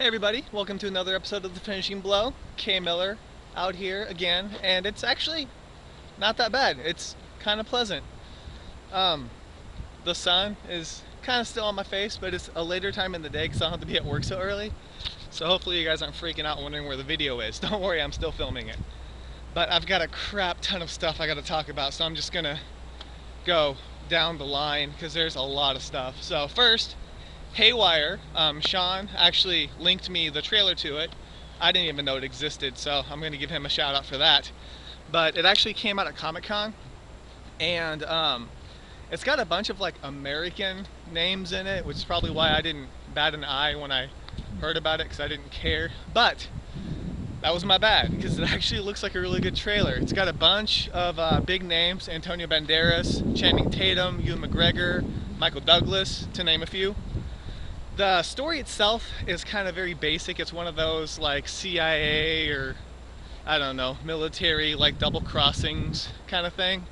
Hey everybody, welcome to another episode of The Finishing Blow. K Miller out here again, and it's actually not that bad. It's kind of pleasant. Um, the sun is kind of still on my face, but it's a later time in the day because I don't have to be at work so early. So hopefully you guys aren't freaking out wondering where the video is. Don't worry, I'm still filming it. But I've got a crap ton of stuff I got to talk about, so I'm just gonna go down the line because there's a lot of stuff. So first, Haywire, Shawn actually linked me the trailer to it. I didn't even know it existed, so I'm going to give him a shout out for that. But it actually came out at Comic-Con, and it's got a bunch of like American names in it, which is probably why I didn't bat an eye when I heard about it, because I didn't care. But that was my bad, because it actually looks like a really good trailer. It's got a bunch of big names: Antonio Banderas, Channing Tatum, Ewan McGregor, Michael Douglas, to name a few. The story itself is kind of very basic. It's one of those like CIA or I don't know, military like double crossings kind of thing.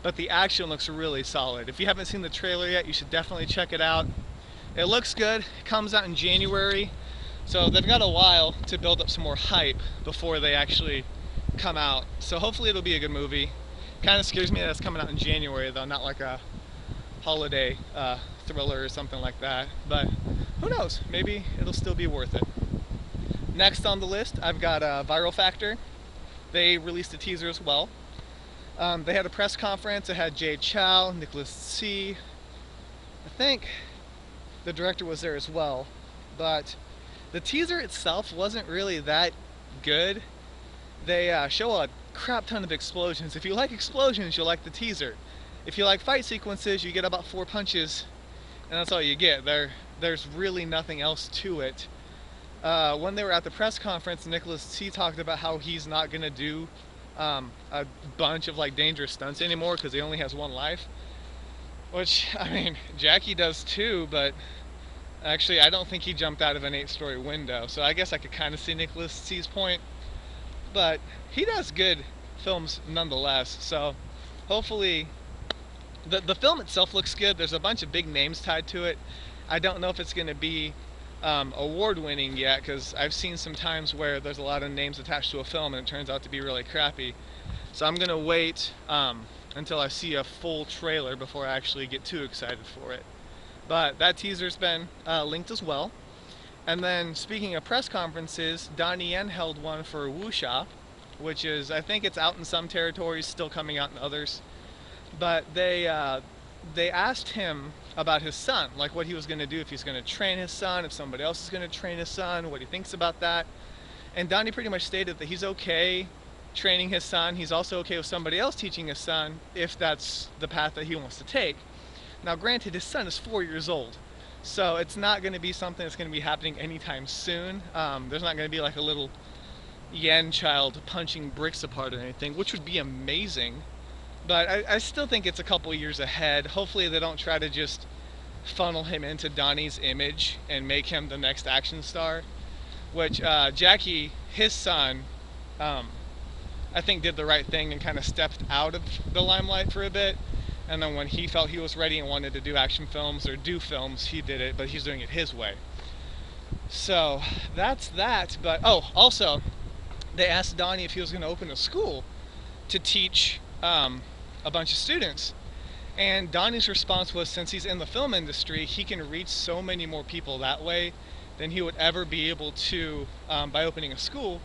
But the action looks really solid. If you haven't seen the trailer yet, you should definitely check it out. It looks good. It comes out in January. So they've got a while to build up some more hype before they actually come out. So hopefully it'll be a good movie. Kind of scares me that it's coming out in January though, not like a holiday thriller or something like that. But who knows? Maybe it'll still be worth it. Next on the list, I've got Viral Factor. They released a teaser as well. They had a press conference. It had Jay Chow, Nicholas C. I think the director was there as well. But the teaser itself wasn't really that good. They show a crap ton of explosions. If you like explosions, you'll like the teaser. If you like fight sequences, you get about 4 punches, and that's all you get. There's really nothing else to it. When they were at the press conference, Nicholas C talked about how he's not gonna do a bunch of like dangerous stunts anymore because he only has one life. Which, I mean, Jackie does too, but actually I don't think he jumped out of an 8-story window. So I guess I could kind of see Nicholas C's point. But he does good films nonetheless. So hopefully the film itself looks good. There's a bunch of big names tied to it. I don't know if it's going to be award-winning yet, because I've seen some times where there's a lot of names attached to a film and it turns out to be really crappy. So I'm going to wait until I see a full trailer before I actually get too excited for it. But that teaser's been linked as well. And then speaking of press conferences, Donnie held one for Wuxia, which is, I think it's out in some territories, still coming out in others. But they asked him about his son, like what he was going to do, if he's going to train his son, if somebody else is going to train his son, what he thinks about that. And Donnie pretty much stated that he's okay training his son. He's also okay with somebody else teaching his son if that's the path that he wants to take. Now granted, his son is 4 years old, so it's not going to be something that's going to be happening anytime soon. There's not going to be like a little Yen child punching bricks apart or anything, which would be amazing. But I still think it's a couple years ahead. Hopefully they don't try to just funnel him into Donnie's image and make him the next action star. Which Jackie, his son, I think did the right thing and kind of stepped out of the limelight for a bit. And then when he felt he was ready and wanted to do action films or do films, he did it, but he's doing it his way. So that's that. But oh, also, they asked Donnie if he was going to open a school to teach a bunch of students. And Donnie's response was, since he's in the film industry, he can reach so many more people that way than he would ever be able to by opening a school,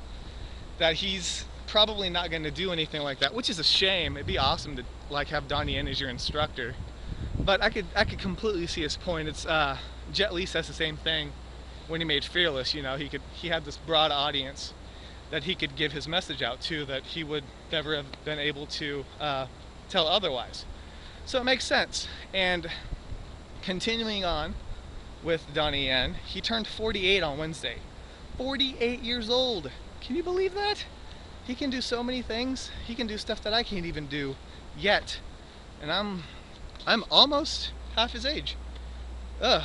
that he's probably not going to do anything like that, which is a shame. It'd be awesome to like have Donnie as your instructor. But I could completely see his point. It's Jet Li says the same thing when he made Fearless. You know, he had this broad audience that he could give his message out to that he would never have been able to tell otherwise. So it makes sense. And continuing on with Donnie Yen, he turned 48 on Wednesday. 48 years old. Can you believe that? He can do so many things. He can do stuff that I can't even do yet. And I'm almost half his age. Ugh.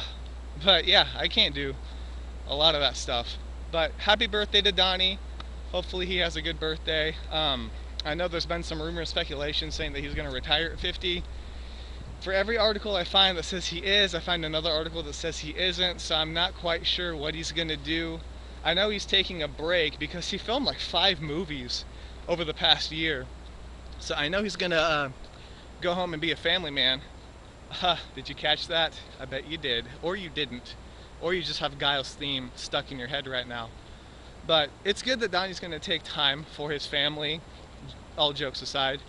But yeah, I can't do a lot of that stuff. But happy birthday to Donnie. Hopefully he has a good birthday. I know there's been some rumor and speculation saying that he's going to retire at 50. For every article I find that says he is, I find another article that says he isn't, so I'm not quite sure what he's going to do. I know he's taking a break because he filmed like 5 movies over the past year. So I know he's gonna go home and be a family man. Did you catch that? I bet you did. Or you didn't. Or you just have Guile's theme stuck in your head right now. But it's good that Donnie's gonna take time for his family, all jokes aside.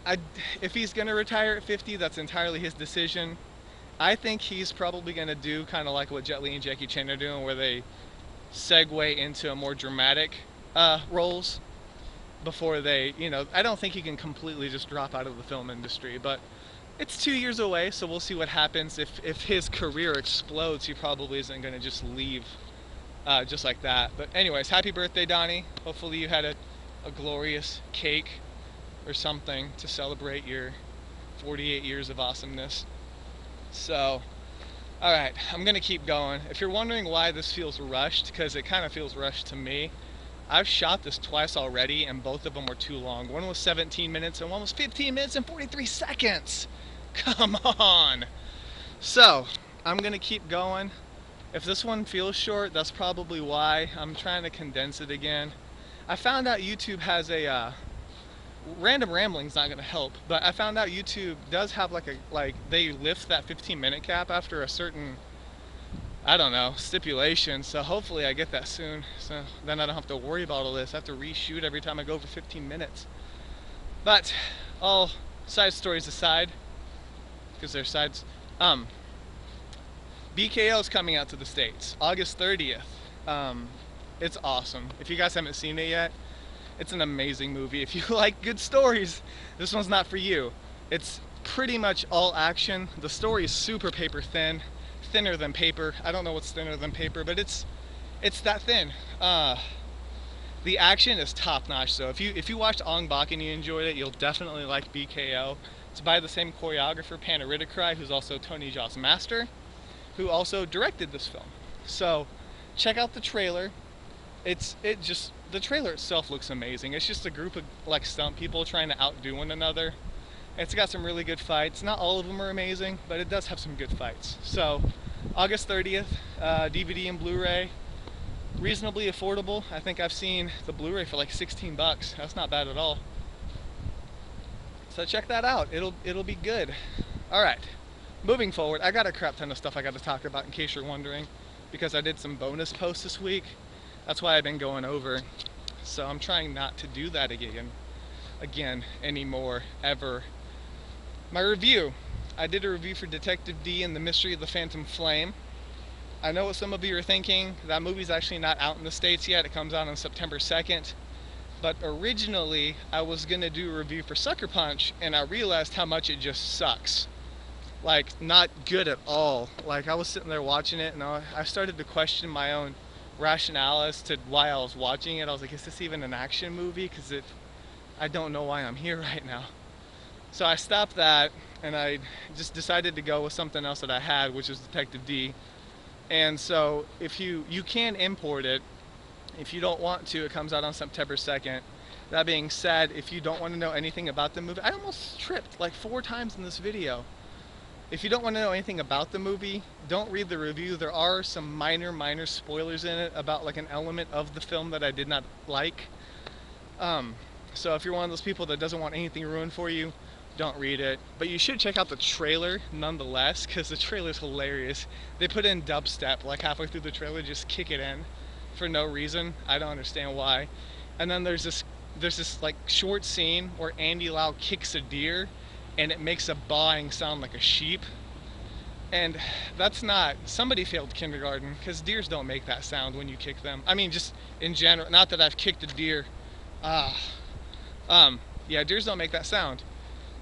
I, if he's gonna retire at 50, that's entirely his decision. I think he's probably gonna do kind of like what Jet Li and Jackie Chan are doing, where they segue into a more dramatic roles before they, I don't think he can completely just drop out of the film industry, but it's 2 years away, so we'll see what happens. If his career explodes, he probably isn't going to just leave just like that. But anyways, happy birthday, Donnie. Hopefully you had a glorious cake or something to celebrate your 48 years of awesomeness. So, alright, I'm going to keep going. If you're wondering why this feels rushed, because it kind of feels rushed to me, I've shot this twice already, and both of them were too long. One was 17 minutes, and one was 15 minutes and 43 seconds. Come on! So, I'm going to keep going. If this one feels short, that's probably why. I'm trying to condense it again. I found out YouTube has a... random rambling's not going to help, but I found out YouTube does have they lift that 15-minute cap after a certain, I don't know, stipulation. So hopefully I get that soon, so then I don't have to worry about all this. I have to reshoot every time I go over 15 minutes. But all side stories aside, because they're sides, BKO is coming out to the States August 30th. It's awesome. If you guys haven't seen it yet, it's an amazing movie. If you like good stories, this one's not for you. It's pretty much all action. The story is super paper thin, thinner than paper. I don't know what's thinner than paper, but it's that thin. The action is top notch. So if you watched Ong Bak and you enjoyed it, you'll definitely like BKO. It's by the same choreographer, Panaridikrai, who's also Tony Jaa's master, who also directed this film. So check out the trailer. The trailer itself looks amazing. It's just a group of like stunt people trying to outdo one another. It's got some really good fights. Not all of them are amazing, but it does have some good fights. So August 30th, DVD and Blu-ray, reasonably affordable. I think I've seen the Blu-ray for like 16 bucks. That's not bad at all. So check that out. It'll be good. All right, moving forward, I got a crap ton of stuff I got to talk about in case you're wondering, because I did some bonus posts this week. That's why I've been going over. So I'm trying not to do that again anymore, ever. My review. I did a review for Detective D and the Mystery of the Phantom Flame. I know what some of you are thinking. That movie's actually not out in the States yet. It comes out on September 2nd. But originally, I was going to do a review for Sucker Punch, and I realized how much it just sucks. Like, not good at all. Like, I was sitting there watching it, and I started to question my own rationale as to why I was watching it. I was like, is this even an action movie? Because I don't know why I'm here right now. So I stopped that, and I just decided to go with something else that I had, which was Detective D. And so if you can import it. If you don't want to, it comes out on September 2nd. That being said, if you don't want to know anything about the movie, I almost tripped like 4 times in this video. If you don't want to know anything about the movie, don't read the review. There are some minor spoilers in it about like an element of the film that I did not like. So if you're one of those people that doesn't want anything ruined for you, don't read it. But you should check out the trailer nonetheless, because the trailer's hilarious. They put in dubstep like halfway through the trailer, just kick it in for no reason. I don't understand why. And then there's this like short scene where Andy Lau kicks a deer and it makes a baaing sound like a sheep. And that's not, somebody failed kindergarten, because deers don't make that sound when you kick them. I mean, just in general, not that I've kicked a deer. Yeah, deers don't make that sound.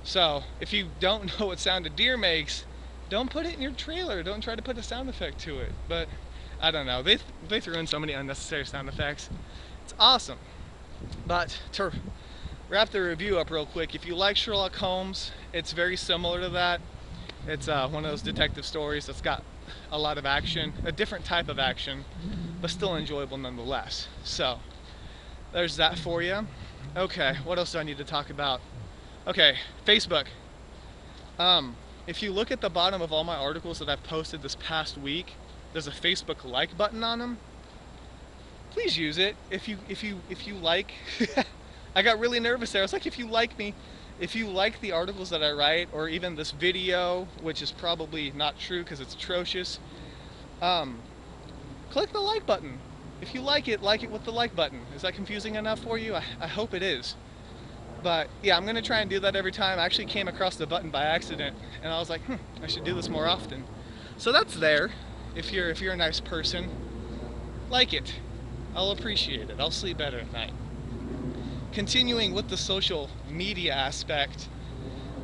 So if you don't know what sound a deer makes, don't put it in your trailer. Don't try to put a sound effect to it. But I don't know, they threw in so many unnecessary sound effects. It's awesome. But to wrap the review up real quick, if you like Sherlock Holmes, it's very similar to that. It's one of those detective stories that's got a lot of action, a different type of action, but still enjoyable nonetheless. So there's that for you. Okay, what else do I need to talk about? Okay, Facebook. If you look at the bottom of all my articles that I've posted this past week, there's a Facebook like button on them. please use it if you like. I got really nervous there. I was like, if you like me, if you like the articles that I write, or even this video, which is probably not true because it's atrocious, click the like button. If you like it with the like button. Is that confusing enough for you? I hope it is. But yeah, I'm gonna try and do that every time. I actually came across the button by accident, and I was like, I should do this more often. So that's there. If you're a nice person, like it. I'll appreciate it. I'll sleep better at night. Continuing with the social media aspect,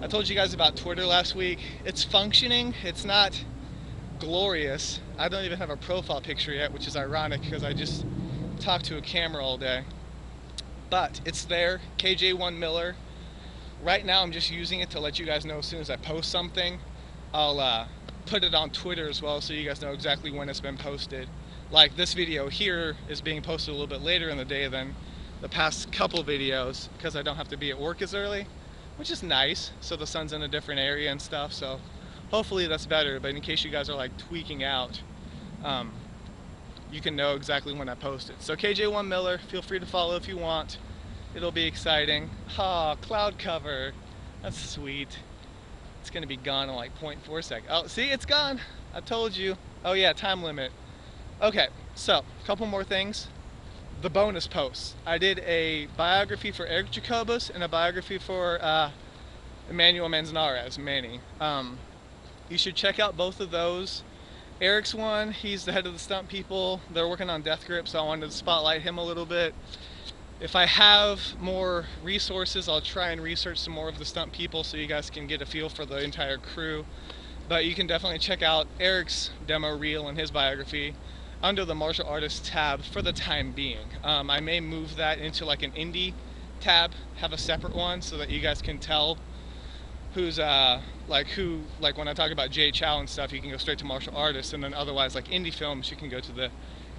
I told you guys about Twitter last week. It's functioning. It's not glorious. I don't even have a profile picture yet, which is ironic because I just talk to a camera all day. But it's there, KJ1 Miller. Right now I'm just using it to let you guys know as soon as I post something. I'll put it on Twitter as well so you guys know exactly when it's been posted. Like this video here is being posted a little bit later in the day than the past couple videos because I don't have to be at work as early, which is nice. So the sun's in a different area and stuff, so hopefully that's better. But in case you guys are like tweaking out, you can know exactly when I post it. So KJ1 Miller, feel free to follow if you want. It'll be exciting. Cloud cover. That's sweet. It's gonna be gone in like 0.4 seconds. Oh, see, it's gone. I told you. Oh yeah, time limit. Okay, so a couple more things. The bonus posts. I did a biography for Eric Jacobus and a biography for Emmanuel Manzanares, Manny. You should check out both of those. Eric's one, he's the head of the stunt people. They're working on Death Grip, so I wanted to spotlight him a little bit. If I have more resources, I'll try and research some more of the stunt people so you guys can get a feel for the entire crew. But you can definitely check out Eric's demo reel and his biography under the martial artist tab for the time being. I may move that into like an indie tab, have a separate one so that you guys can tell who's like when I talk about Jay Chow and stuff, you can go straight to martial artists, and then otherwise like indie films, you can go to the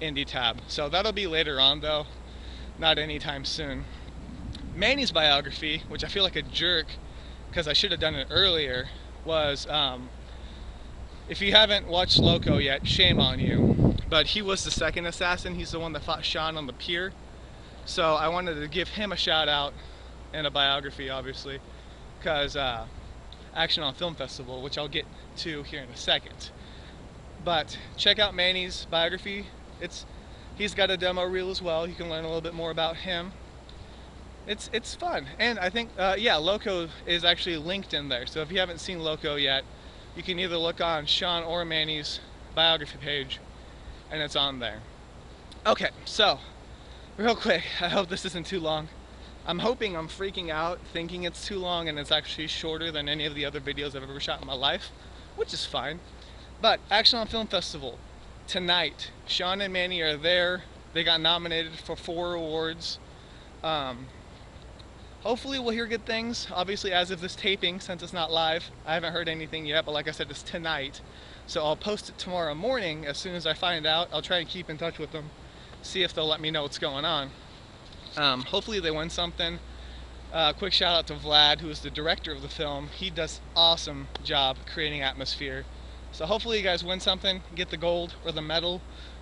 indie tab. So that'll be later on though, not anytime soon. Manny's biography, which I feel like a jerk because I should have done it earlier, was if you haven't watched Loco yet, shame on you. But he was the second assassin. He's the one that fought Shawn on the pier. So I wanted to give him a shout out and a biography, obviously, because Action on Film Festival, which I'll get to here in a second. But check out Manny's biography. He's got a demo reel as well. You can learn a little bit more about him. It's fun, and I think yeah, Loco is actually linked in there. So if you haven't seen Loco yet, you can either look on Shawn or Manny's biography page, and it's on there. Okay, so real quick, I hope this isn't too long. I'm hoping I'm freaking out thinking it's too long and it's actually shorter than any of the other videos I've ever shot in my life, which is fine. But Action on Film Festival tonight, Shawn and Manny are there. They got nominated for 4 awards. Hopefully we'll hear good things. Obviously, as of this taping, since it's not live, I haven't heard anything yet, but like I said, it's tonight. So I'll post it tomorrow morning. As soon as I find out, I'll try and keep in touch with them, see if they'll let me know what's going on. Hopefully they win something. Quick shout out to Vlad, who is the director of the film. He does awesome job creating atmosphere. So hopefully you guys win something, get the gold or the medal,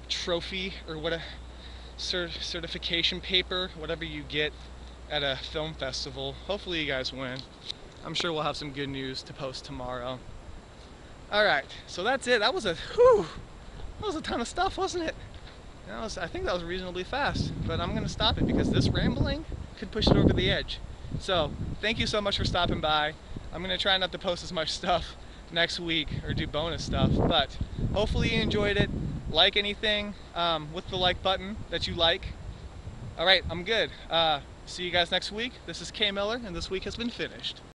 trophy, or what a certification paper, whatever you get at a film festival. Hopefully you guys win. I'm sure we'll have some good news to post tomorrow. Alright, so that's it. That was a ton of stuff, wasn't it? I think that was reasonably fast, but I'm going to stop it because this rambling could push it over the edge. So, thank you so much for stopping by. I'm going to try not to post as much stuff next week or do bonus stuff, but hopefully you enjoyed it. Like anything with the like button that you like. Alright, I'm good. See you guys next week. This is K Miller, and this week has been finished.